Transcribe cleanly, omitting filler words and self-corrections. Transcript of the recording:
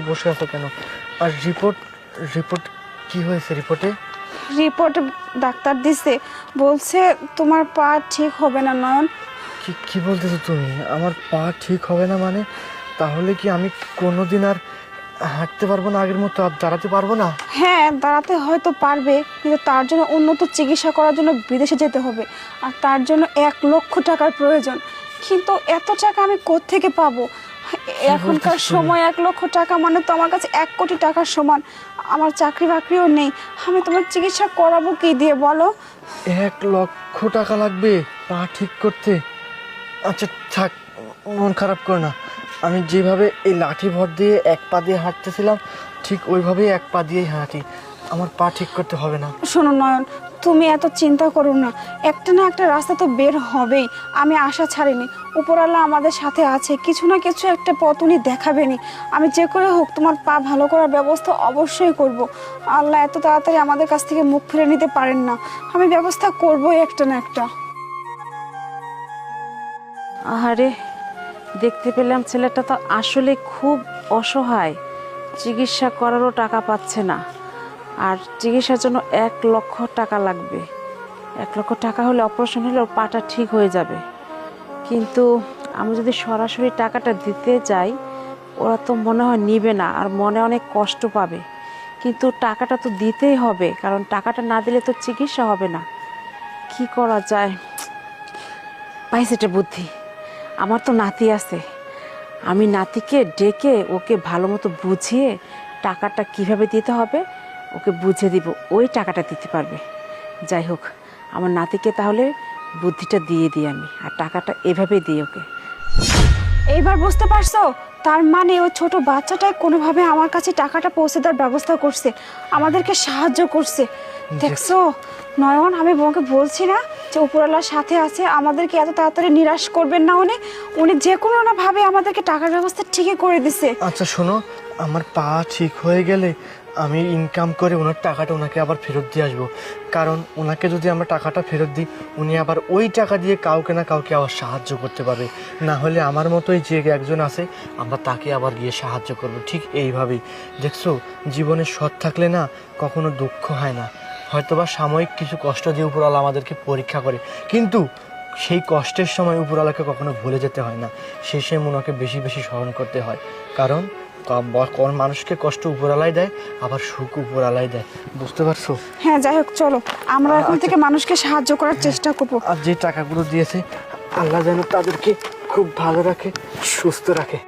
বসে আছো কেন? আর রিপোর্ট রিপোর্ট কি হয়েছে রিপোর্টে? রিপোর্টে ডাক্তার দিছে, বলছে তোমার পা ঠিক হবে না নয়ন। কি কি বলতেছো তুমি? আমার পা ঠিক হবে না মানে? তাহলে কি আমি কোনোদিন আর হাঁটতে পারবো না, আগের মতো আর দাঁড়াতে পারবো না? হ্যাঁ, দাঁড়াতে হয়তো পারবে, কিন্তু তার জন্য উন্নত চিকিৎসা করার জন্য বিদেশে যেতে হবে, আর তার জন্য 1,00,000 টাকার প্রয়োজন। কিন্তু এত টাকা আমি কোত্থেকে পাবো? এখনকার বলতেছো? সময় 1,00,000 টাকা মানে তো আমার কাছে 1 কোটি টাকার সমান। আমার চাকরি বাকরিও নেই, আমি তোমার চিকিৎসা করাবো কি দিয়ে বলো? 1,00,000 টাকা লাগবে পা ঠিক করতে? আচ্ছা থাক, মন খারাপ করো না। আমি যেভাবে এই লাঠি ভর দিয়ে এক পা দিয়ে হাঁটতেছিলাম, ঠিক ওইভাবেই এক পা দিয়েই হাঁটি। আমার পা ঠিক করতে হবে না। শোনো নয়ন, তুমি এত চিন্তা করো না, একটা না একটা রাস্তা তো বের হবেই। আমি আশা ছাড়িনি, উপরওয়ালা আমাদের সাথে আছে, কিছু না কিছু একটা পথ উনি দেখাবেনি। আমি যে করে হোক তোমার পা ভালো করার ব্যবস্থা অবশ্যই করব। আল্লাহ এত তাড়াতাড়ি আমাদের কাছ থেকে মুখ ফিরে নিতে পারেন না, আমি ব্যবস্থা করবোই একটা না একটা। আহারে, দেখতে পেলাম ছেলেটা তো আসলে খুব অসহায়, চিকিৎসা করারও টাকা পাচ্ছে না, আর চিকিৎসার জন্য 1,00,000 টাকা লাগবে। 1,00,000 টাকা হলে অপারেশন হলে ওর পাটা ঠিক হয়ে যাবে। কিন্তু আমি যদি সরাসরি টাকাটা দিতে যাই, ওরা তো মনে হয় নিবে না, আর মনে অনেক কষ্ট পাবে। কিন্তু টাকাটা তো দিতেই হবে, কারণ টাকাটা না দিলে তো চিকিৎসা হবে না। কি করা যায়? পাইছে একটা বুদ্ধি। আমার তো নাতি আছে, আমি নাতিকে ডেকে ওকে ভালো মতো বুঝিয়ে টাকাটা কিভাবে দিতে হবে ওকে বুঝিয়ে দিব, ওই টাকাটা দিতে পারবে। যাই হোক, আমার নাতিকে তাহলে বুদ্ধিটা দিয়ে দিই আমি, আর টাকাটা এভাবে দিই ওকে। এইবার বুঝতে পারছো? তার মানে ওই ছোট বাচ্চাটাই কোনোভাবে আমার কাছে টাকাটা পৌঁছে দেওয়ার ব্যবস্থা করছে, আমাদেরকে সাহায্য করছে। দেখছো নয়ন, আমি তোমাকে বলছি না যে উপরওয়ালার সাথে আছে, আমাদেরকে এত তাড়াতাড়ি নিরাশ করবেন না উনি। উনি যে কোনো না ভাবে আমাদেরকে টাকার ব্যবস্থা ঠিকই করে দিছে। আচ্ছা শোনো, আমার পা ঠিক হয়ে গেলে আমি ইনকাম করে ওনার টাকাটা ওনাকে আবার ফেরত দিয়ে আসবো। কারণ ওনাকে যদি আমরা টাকাটা ফেরত দিই, উনি আবার ওই টাকা দিয়ে কাউকে না কাউকে আবার সাহায্য করতে পারবে। না হলে আমার মতোই যে একজন আছে, আমরা তাকে আবার গিয়ে সাহায্য করব। ঠিক এইভাবেই দেখছো, জীবনে সৎ থাকলে না কখনো দুঃখ হয় না। হয়তোবা সাময়িক কিছু কষ্ট দিয়ে উপরওয়ালা আমাদেরকে পরীক্ষা করে, কিন্তু সেই কষ্টের সময় উপরওয়ালাকে কখনো ভুলে যেতে হয় না। শেষে ওনাকে বেশি বেশি স্মরণ করতে হয়, কারণ মানুষকে কষ্ট উপরওয়ালাই দেয়, আবার সুখ উপরওয়ালাই দেয়। বুঝতে পারছো? হ্যাঁ, যাই হোক চলো, আমরা এখন থেকে মানুষকে সাহায্য করার চেষ্টা করব। আর যে টাকাগুলো দিয়েছে, আল্লাহ যেন তাদেরকে খুব ভালো রাখে, সুস্থ রাখে।